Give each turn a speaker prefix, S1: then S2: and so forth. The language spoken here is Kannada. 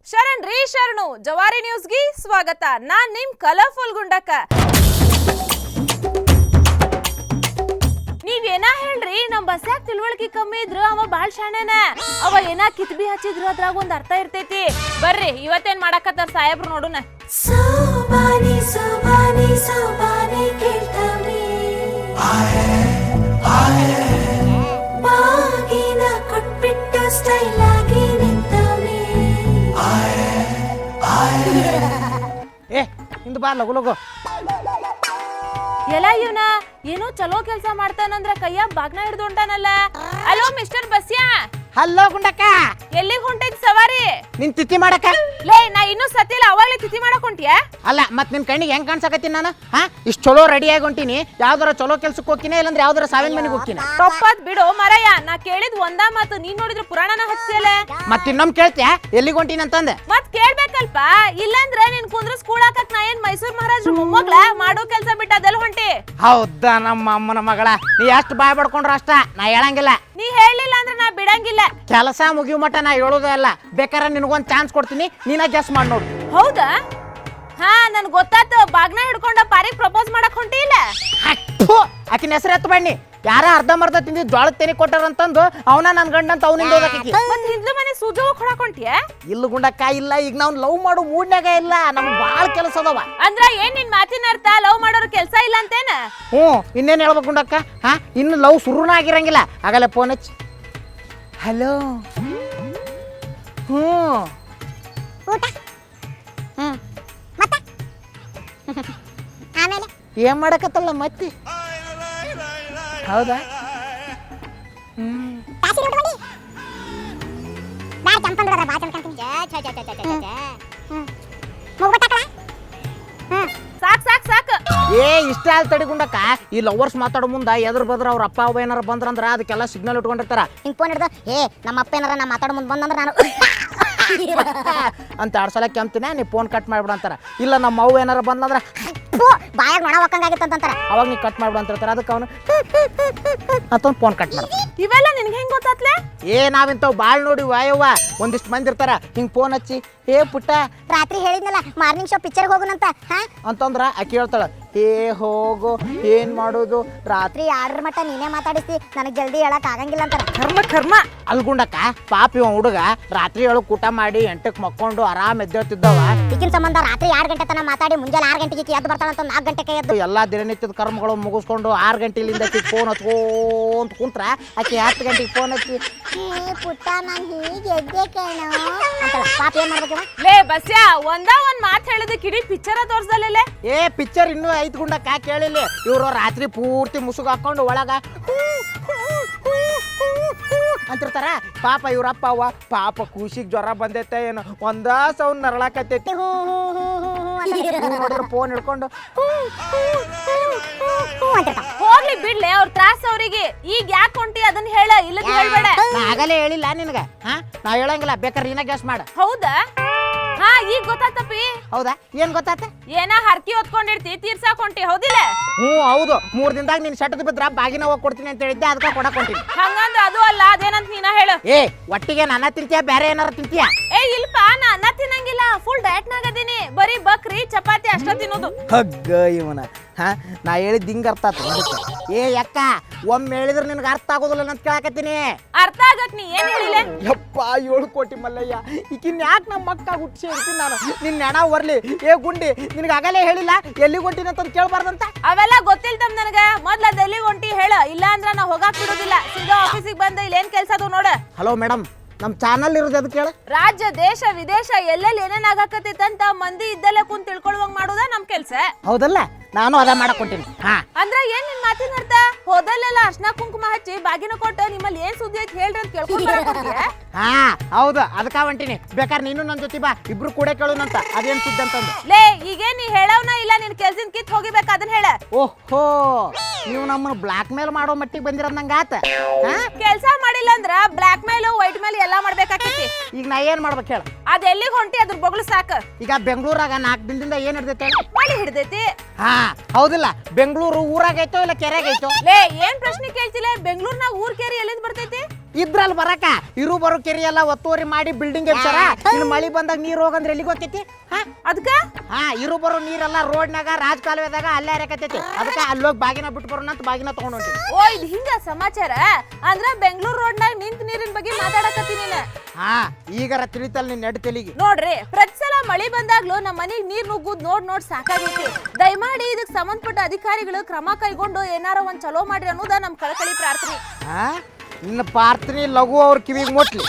S1: ಶರಣ್ರೀ ಶರಣು ಜವಾರಿ ನ್ಯೂಸ್ಗೆ ಸ್ವಾಗತ. ನಾನ್ ನಿಮ್ ಕಲರ್ಫುಲ್ ಗುಂಡಕ್ಕ. ನೀವೇನ ಹೇಳ್ರಿ, ನಮ್ ಬಸ್ಯಾಗ ತಿಳುವಳಿಕೆ ಕಮ್ಮಿ ಇದ್ರು ಅವ ಬಾಳ್ ಶಾಣೆನ. ಅವ ಏನ ಕಿತ್ಬಿ ಹಚ್ಚಿದ್ರು ಅದ್ರಾಗ ಒಂದ್ ಅರ್ಥ ಇರ್ತೈತಿ. ಬರ್ರಿ ಇವತ್ತೇನ್ ಮಾಡಾಕತ್ತಾರ ಸಾಹೇಬ್ರು ನೋಡುನ.
S2: ಸೋಬಾನಿ ಸೋಬಾನಿ ಸೋಬಾನಿ ಕೇಳ್ತಾನೆ ಬಾಗಿನ ಕೊಟ್ಬಿಟ್ಟು ಸ್ಟೈಲ್ ಆಗಿ ನಿಂತಾನೆ.
S3: ಏ ಇಂದು ಬಾ ಲಗು ಲಗು.
S1: ಎಲ್ಲ ಇವನ ಏನೋ ಚಲೋ ಕೆಲ್ಸ ಮಾಡ್ತಾನಂದ್ರ ಕೈಯಾಗ ಬಾಗ್ನ ಹಿಡ್ದು ಹೊಂಟಾನಲ್ಲ. ಅಲೋ ಮಿಸ್ಟರ್ ಬಸ್ಯಾ,
S3: ಹಲ್ಲೋ ಗುಂಡಕ್ಕ,
S1: ಎಲ್ಲಿಗ್ ಹೊಂಟೈತಿ ಸವಾರಿ?
S3: ನಿನ್ ತಿಥಿ ಮಾಡಕ.
S1: ಲೇ ನಾ ಇನ್ನೂ ಸತ್ತಿಲ್ಲ, ಅವಾಗ್ಲೇ ತಿಥಿ ಮಾಡಕ್ ಹೊಂಟಿಯ?
S3: ಅಲ್ಲ ಮತ್ ನಿನ್ ಕಣ್ಣಿಗೆ ಹೆಂಗ್ ಕಾಣ್ಸಕತ್ತೀನಿ ನಾನು? ಇಷ್ಟು ಚಲೋ ರೆಡಿ ಆಗಿ ಹೊಂಟಿನಿ. ಯಾವ್ದಾರ ಚಲೋ ಕೆಲ್ಸಕ್ಕೆ ಹೋಗ್ತೀನಿ, ಇಲ್ಲಂದ್ರೆ ಯಾವ್ದಾರ ಸಾವಿನ ಮನೆಗೆ ಹೋಗ್ತೀನಿ.
S1: ತಪ್ಪದ್ ಬಿಡು ಮರಯ್ಯ, ನಾ ಕೇಳಿದ್ ಒಂದ ಮಾತು, ನೀನ್ ನೋಡಿದ್ರೆ ಪುರಾಣನ ಹಚ್ಚಿಯಲ್ಲ.
S3: ಮತ್ ಇನ್ನೊಮ್ಮೆ ಕೇಳ್ತ್ಯಾ ಎಲ್ಲಿಗೆ ಹೊಂಟಿನಿ ಅಂತಂದೆ?
S1: ಮತ್ ಕೇಳ್ಬೇಕಲ್ಪ, ಇಲ್ಲಂದ್ರ ನಿನ್ ಕುಂದ್ರ ಸ್ಕೂಲ್ ಹಾಕಕ್ ನಾ ಏನ್ ಮೈಸೂರ್ ಮಹಾರಾಜ್ರ ಮೊಮ್ಮಗ್ಳ? ಮಾಡೋ ಕೆಲ್ಸ ಬಿಟ್ಟು ಅದೆಲ್ಲ ಹೊಂಟಿ?
S3: ಹೌದಾ ನಮ್ಮ ಅಮ್ಮನ ಮಗಳ, ನೀ ಎಷ್ಟು ಬಾಯ್ ಬಡ್ಕೊಂಡ್ರ ಅಷ್ಟ ನಾ ಹೇಳಂಗಿಲ್ಲ.
S1: ನೀ ಹೇಳಿಲ್ಲ ಅಂದ್ರೆ ನಾ ಬಿಡಂಗಿಲ್ಲ.
S3: ಕೆಲಸ ಮುಗಿಯೋ ಮಟ್ಟ ನಾ ಹೇಳೋದೇ ಅಲ್ಲ. ಬೇಕಾದ್ರೆ ನಿನಗೊಂದ್ ಚಾನ್ಸ್ ಕೊಡ್ತೀನಿ, ನೀನ ಗೆಸ್ ಮಾಡಿ ನೋಡು.
S1: ಹೌದಾ? ಹಾ ನನ್ ಗೊತ್ತಾತು, ಬಾಗ್ನ ಹಿಡ್ಕೊಂಡ ಪಾರಿಗೆ ಪ್ರಪೋಸ್ ಮಾಡಕ್ ಹೊಂಟಿ ಇಲ್ಲ?
S3: ಆಕಿನ ಹೆಸರು ಎತ್ತು ಬಣ್ಣಿ. ಯಾರ ಅರ್ಧ ಮರ್ಧ ತಿಂದಿ ಜ್ವಾಳದ ತೆನಿ ಕೊಟ್ಟಾರಂತಂದು ಅವನ ನನ್ ಗಂಡ ಅಂತ ಅವನಿಂದ ಹೋಗಕ್ಕೆ.
S1: ಮತ್ ಹಿಂದ್ಲು ಮನೆ ಸೂಜೋ ಕೊಡಕ್ ಹೊಂಟಿಯ?
S3: ಇಲ್ಲ ಗುಂಡಕ್ಕ, ಇಲ್ಲ. ಈಗ ನಾವು ಲವ್ ಮಾಡೋ ಮೂಡ್ನಾಗ ಇಲ್ಲ, ನಮ್ಗೆ ಭಾಳ ಕೆಲಸ ಅದಾವ.
S1: ಅಂದ್ರ ಏನ್ ನಿನ್ ಮಾತಿನ ಅರ್ಥ ಲವ್ ಮಾಡೋರ್ ಕೆಲ್ಸ ಇಲ್ಲ ಅಂತೇನ?
S3: ಇನ್ನೇನ್ ಹೇಳ್ಬೇಕು ಗುಂಡಕ್ಕ? ಇನ್ನು ಲವ್ ಶುರುನ ಆಗಿರಂಗಿಲ್ಲ. ಆಗಲ್ಲ ಫೋನ್ ಹಚ್ಚಿ ಹಲೋ.
S2: ಊಟ ಮತ್ತೆ ಆಮೇಲೆ
S3: ಏನ್ ಮಾಡಕತ್ತಲ್ಲ ಮತ್ತೆ? ಹೌದಾ?
S2: ಕಾಸಿ ಊಟ ಮಾಡಿ ನಾ ಚಂಪನ್ ಬಿಡೋದ್ರ ಬಾ ಚಂಪನ್ ಮುಗ್ಬಿಟ್ಟಕಳ.
S1: ಸಾಕ್ ಸಾಕ್ ಸಾಕ್.
S3: ಇಷ್ಟ ಆಲ್ ತಡಿ ಗುಂಡಕ್ಕ. ಈ ಲವರ್ಸ್ ಮಾತಾಡೋ ಮುಂದ ಎದ್ರ ಬದ್ರ ಅವ್ರ ಅಪ್ಪ ಅವ್ವ ಏನಾರ ಬಂದ್ರಂದ್ರ ಅದಕ್ಕೆಲ್ಲ ಸಿಗ್ನಲ್ ಇಟ್ಕೊಂಡಿರ್ತಾರ.
S2: ಹಿಂಗ್ ಫೋನ್ ಹಿಡ್ದು ನಮ್ಮ ಅಪ್ಪ ಏನಾರ ನಾ ಮಾತಾಡೋ ಮುಂದೆ ಬಂದಂದ್ರ ನಾನು
S3: ಅಂತ 2 ಸಲ ಕೆಮ್ತೀನಿ, ನೀ ಫೋನ್ ಕಟ್ ಮಾಡ್ಬಿಡ ಅಂತಾರ. ಇಲ್ಲ ನಮ್ಮ ಅವ್ವ ಏನಾರ ಬಂದಂದ್ರ
S2: ಬಾಯಾಗ ನೊಣ ಒಕ್ಕಂಗಾಗಿತ್ತಂತಾರ,
S3: ಅವಾಗ ನೀ ಕಟ್ ಮಾಡ್ಬಿಡ ಅಂತಿರ್ತಾರ. ಅದಕ್ಕೆ ಅವನು ಅಂತಂದು ಫೋನ್ ಕಟ್ ಮಾಡ.
S1: ಇವೆಲ್ಲ ನಿನ್ಗೆ ಹೆಂಗ್ ಗೊತ್ತಾತ್ಲೆ?
S3: ನಾವಿಂತವ್ ಬಾಳ್ ನೋಡಿ ವಾಯವ್ವ. ಒಂದಿಷ್ಟು ಮಂದಿ ಇರ್ತಾರ ಹಿಂಗ್ ಫೋನ್ ಹಚ್ಚಿ, ಏ ಪುಟ್ಟ
S2: ರಾತ್ರಿ ಹೇಳಿದ್ನಲ್ಲ ಮಾರ್ನಿಂಗ್ ಶೋ ಪಿಕ್ಚರ್ ಹೋಗುನಂತ
S3: ಅಂತಂದ್ರ ಆಕಿ ಹೇಳ್ತಾಳ, ಏ ಹೋಗು, ಏನ್ ಮಾಡೋದು ರಾತ್ರಿ
S2: ರಾತ್ರಿ 2 ಮಟ್ಟ ನೀನೇ ಮಾತಾಡಿಸಿ ನನಗೆ ಜಲ್ದಿ ಹೇಳಕ್ ಆಗಂಗಿಲ್ಲ ಅಂತಾರ.
S1: ಕರ್ಮ ಕರ್ಮ.
S3: ಅಲ್ಗುಂಡಕ್ಕ, ಪಾಪ ಇವ ಹುಡುಗ ರಾತ್ರಿ ಹೇಳಕ್ ಊಟ ಮಾಡಿ 8ಕ್ಕೆ ಮಕ್ಕೊಂಡು ಆರಾಮ್ ಎದ್ದೇಳ್ತಿದ್ದವ.
S2: ಈಗಿನ ಸಂಬಂಧ ರಾತ್ರಿ 2 ಗಂಟೆ ತನ ಮಾತಾಡಿ ಮುಂಜಾನೆ 6 ಗಂಟೆಗೆ ಎದ್ದು ಬರ್ತಾಳಂತ 4 ಗಂಟೆಗೆ ಎದ್ದು
S3: ಎಲ್ಲಾ ದಿನನಿತ್ಯದ ಕರ್ಮಗಳು ಮುಗಿಸ್ಕೊಂಡು 6 ಗಂಟೆಲಿಂದ ಆಕಿ ಫೋನ್ ಹಚ್ಕೊಂತ ಕುಂತ್ರ ಆಕಿ 10 ಗಂಟೆಗೆ ಫೋನ್ ಹಚ್ಚಿ,
S2: ಪುಟ್ಟ ನಾನು ಹೀಗೆ ಎದ್ದೆ ಕಣೋ ಅಂತಳ. ಪಾಪ ಏನ್ ಮಾಡ್ಬೇಕವ?
S1: ಲೇ ಬಸ್ಯಾ, ಒಂದ್ ಮಾತ್ ಹೇಳಿದ ಕಿಡಿ ಪಿಕ್ಚರ ತೋರ್ಸದಲ್ಲ.
S3: ಪಿಕ್ಚರ್ ಇನ್ನೂ 5 ಗುಂಡಕ್ಕ ಕೇಳಿಲ್ಲ. ಇವ್ರು ರಾತ್ರಿ ಪೂರ್ತಿ ಮುಸುಗ ಹಾಕೊಂಡು ಒಳಗ ಅಂತಿರ್ತಾರ. ಪಾಪ ಇವ್ರಪ್ಪ ಅವ್ವ ಪಾಪ ಖುಷಿಗೆ ಜ್ವರ ಬಂದೈತೆ ಏನು ಒಂದ ಸೌಂಡ್ ನರಳಾಕತ್ತೈತಿ. ನೋಡಿದ್ರೆ ಫೋನ್ ಹಿಡ್ಕೊಂಡು
S1: ಹೋಗ್ಲಿ ಬಿಡ್ಲೆ, ಅವ್ರ ತ್ರಾಸ ಅವ್ರಿಗೆ. ಈಗ ಯಾಕೆ ಹೊಂಟಿ ಅದನ್ನ ಹೇಳ, ಇಲ್ಲದ ಹೇಳ್ಬೇಡ.
S3: ನಾ ಆಗಲೇ ಹೇಳಿಲ್ಲ ನಿನಗ. ನಾ ಹೇಳಂಗಿಲ್ಲ, ಬೇಕಾದ್ರೆ ನೀನ ಗ್ಯಾಸ್ ಮಾಡ.
S1: ಹೌದಾ? ಹಾ ಈಗ ಗೊತ್ತಾತಪ್ಪಿ.
S3: ಹೌದಾ? ಏನ್ ಗೊತ್ತಾತ?
S1: ಏನ ಹರ್ಕಿ ಹೊತ್ಕೊಂಡಿರ್ತಿ, ತೀರ್ಸಾಕ್ ಹೊಂಟಿ ಹೌದಿಲ್ಲ?
S3: ಹೌದು. 3 ದಿನದಾಗ ನೀನ್ ಶಟದ ಬಿದ್ರ ಬಾಗಿನ ಹೋಗಿ ಕೊಡ್ತೀನಿ ಅಂತ ಹೇಳಿದ್ದೆ, ಅದಕ್ಕೆ ಕೊಡಕ್ ಹೊಂಟೀನಿ.
S1: ಹಂಗಂದ್ರ ಅದು ಅಲ್ಲ, ಅದೇನಂತ ನೀನ ಹೇಳು.
S3: ಒಟ್ಟಿಗೆ ನನ್ನ ತಿಂತೀಯ, ಬೇರೆ ಏನಾರ ತಿಂತೀಯ?
S1: ಇಲ್ಪ, ನಾ ಅನ್ನ ತಿನ್ನಂಗಿಲ್ಲ, ಫುಲ್ ಡಯಟ್ ನಾಗ ಅದೀನಿ. ಬರೀ ಬಕ್ರಿ ಚಪಾತಿ ಅಷ್ಟ ತಿನ್ನೋದು.
S3: ಹಗ್ಗ ಇವನ. ನಾ ಹೇಳಿದ್ ಹಿಂಗ ಅರ್ಥ ಆತ. ಅಕ್ಕ, ಒಮ್ಮೆ ಹೇಳಿದ್ರೆ ನಿನ್ಗೆ ಅರ್ಥ ಆಗೋದಿಲ್ಲ ಅಂತ ಕೇಳಾಕತ್ತೀನಿ.
S1: ಅರ್ಥ ಆಗಕ್ ನೀ ಏನ್ ಹೇಳಿಲ್ಲ?
S3: ಯಪ್ಪ 7 ಕೋಟಿ ಮಲ್ಲಯ್ಯ, ಈಕಿನ್ ಯಾಕೆ ನಮ್ಮ ಅಕ್ಕ ಹುಟ್ಟಿಸಿ ಹೇಳ್ತೀನಿ ನಾನು. ನಿನ್ನ ಹೆಣ ಬರ್ಲಿ. ಗುಂಡಿ, ನಿನಗೆ ಆಗಲೇ ಹೇಳಿಲ್ಲ ಎಲ್ಲಿ ಹೊಂಟಿನ ಅಂತ ಕೇಳಬಾರ್ದಂತ?
S1: ಅವೆಲ್ಲ ಗೊತ್ತಿಲ್ತಮ್ ನನಗ. ಮೊದ್ಲ ಎಲ್ಲಿ ಹೊಂಟಿ ಹೇಳ, ಇಲ್ಲ ಅಂದ್ರ ನಾ ಹೋಗಾಕ್ ಬಿಡೋದಿಲ್ಲ. ಸೀದಾ ಆಫೀಸಿಗೆ ಬಂದ ಇಲ್ಲಿ ಏನ್ ಕೆಲ್ಸ ಅದು ನೋಡ.
S3: ಹಲೋ ಮೇಡಮ್, ನಮ್ ಚಾನಲ್ ಇರೋದು ಅದಕ್ಕೆ ಹೇಳ.
S1: ರಾಜ್ಯ ದೇಶ ವಿದೇಶ ಎಲ್ಲೆಲ್ಲಿ ಏನೇನ್ ಆಗಾಕತ್ತೈತಂತ ಮಂದಿ ಇದ್ದಲ್ಲೇ ಕುಂತ್ ತಿಳ್ಕೊಳ್ಳುವಂಗ್ ಮಾಡೋದ ನಮ್ ಕೆಲ್ಸ.
S3: ಹೌದಲ್ಲ? ನಾನು ಅದ ಮಾಡಕ್ ಹೊಂಟೀನಿ.
S1: ಅಂದ್ರ ಏನ್ ನಿನ್ ಮಾತಿನ ಅರ್ಥ? ಹೋದಲ್ಲೆಲ್ಲ ಅರ್ಶನ ಕುಂಕುಮ ಹಚ್ಚಿ ಬಾಗಿನ ಕೊಟ್ಟ ನಿಮ್ಮಲ್ಲಿ ಏನ್ ಸುದ್ದಿ ಐತಿ ಹೇಳ್ರಿ ಅಂತ ಕೇಳ್ಕೊಂಡ್
S3: ಹೌದು, ಅದಕ್ಕ ಹೊಂಟೀನಿ. ಬೇಕಾದ್ರೆ ನೀನು ನನ್ನ ಜೊತೆ ಬಾ, ಇಬ್ರು ಕೂಡ ಕೇಳೋಣಂತ. ಅದೇನ್ ಸುದ್ದಿ ಅಂತಂದು.
S1: ಲೇ ಈಗೇನ್ ನೀ ಹೇಳವ್ನ ಇಲ್ಲ ನಿನ್ ಕೆಲ್ಸಿನ ಕಿತ್ ಹೋಗಿಬೇಕ, ಅದನ್ನ ಹೇಳ.
S3: ಓಹೋ, ನೀವು ನಮ್ಮನ್ನ ಬ್ಲಾಕ್ ಮೇಲ್ ಮಾಡೋ ಮಟ್ಟಿಗೆ ಬಂದಿರೋದ್ ನಂಗ ಆತ.
S1: ಕೆಲ್ಸ ಮಾಡಿಲ್ಲ ಅಂದ್ರ ಬ್ಲಾಕ್ ಮೇಲ್ ವೈಟ್ ಮೇಲ್ ಎಲ್ಲಾ ಮಾಡ್ಬೇಕಾಕೈತಿ.
S3: ಈಗ ನಾ ಏನ್ ಮಾಡ್ಬೇಕು ಹೇಳ?
S1: ಅದ್ ಎಲ್ಲಿಗ್ ಹೊಂಟಿ ಅದ್ರ ಬೊಗಳು ಸಾಕ.
S3: ಈಗ ಬೆಂಗಳೂರಾಗ 4 ದಿನದಿಂದ ಏನ್ ಹಿಡ್ದೈತೆ?
S1: ಮಳಿ ಹಿಡ್ದೈತಿ.
S3: ಹೌದಿಲ್ಲ? ಬೆಂಗಳೂರು ಊರಾಗೈತೋ ಇಲ್ಲ ಕೆರೆಗೈತೋ?
S1: ಲೇ ಏನ್ ಪ್ರಶ್ನೆ ಕೇಳ್ತಿಲ್ಲ? ಬೆಂಗಳೂರ್ನಾಗ ಊರ್ ಕೇರಿ ಎಲ್ಲಿಂದ ಬರ್ತೈತಿ?
S3: ಇದ್ರಲ್ಲಿ ಬರಕ ಇರು ಬರೋ ಕೆರಿ ಎಲ್ಲ ಒತ್ತುವರಿ ಮಾಡಿ ಬಿಲ್ಡಿಂಗ್ ಎಬ್ಸಾರ ಇನ್ನು ಮಳಿ ಬಂದಾಗ ನೀರ್ ಹೋಗಂದ್ರೆ ಎಲ್ಲಿಗೆ ಹೋಗ್ತೈತಿ
S1: ಅದಕ್ಕ
S3: ಇರು ಬರೋ ನೀರೆಲ್ಲ ರೋಡ್ನಾಗ ರಾಜ ಕಾಲುವೆದಾಗ ಅಲ್ಲೇ ಹರಕತೈತಿ ಅದಕ್ಕೆ ಅಲ್ಲೋಗಿ ಬಾಗಿನ ಬಿಟ್ಟು ಬರೋಣ ಅಂತ ಬಾಗಿನ ತಗೊಂಡ್ ಹೊಂಟಿನಿ.
S1: ಓ ಇದು ಹಿಂಗ ಸಮಾಚಾರ ಅಂದ್ರ ಬೆಂಗಳೂರು ರೋಡ್ನಾಗ ನಿಂತ ನೀರಿನ ಬಗ್ಗೆ ಮಾತಾಡಕತ್ತೀನಿ ನೀನು.
S3: ಈಗರ ತಿಳಿತಲ್ ನಿನ್ ನೆಡ್ ತೆಲಿಗಿ
S1: ನೋಡ್ರಿ ಪ್ರತಿ ಸಲ ಮಳಿ ಬಂದಾಗ್ಲೂ ನಮ್ಮ ಮನೆಗ್ ನೀರ್ ನುಗ್ಗುದ್ ನೋಡ್ ಸಾಕಾಗೈತಿ. ದಯಮಾಡಿ ಇದಕ್ ಸಂಬಂಧಪಟ್ಟ ಅಧಿಕಾರಿಗಳು ಕ್ರಮ ಕೈಗೊಂಡು ಏನಾರ ಒಂದ್ ಚಲೋ ಮಾಡ್ರಿ ಅನ್ನೋದ ನಮ್ ಕಳಕಳಿ ಪ್ರಾರ್ಥನೆ.
S3: ನಿನ್ನ ಪ್ರಾರ್ಥನೆ ಲಘು ಅವ್ರ ಕಿವಿಗೆ ಮುಟ್ಲಿ.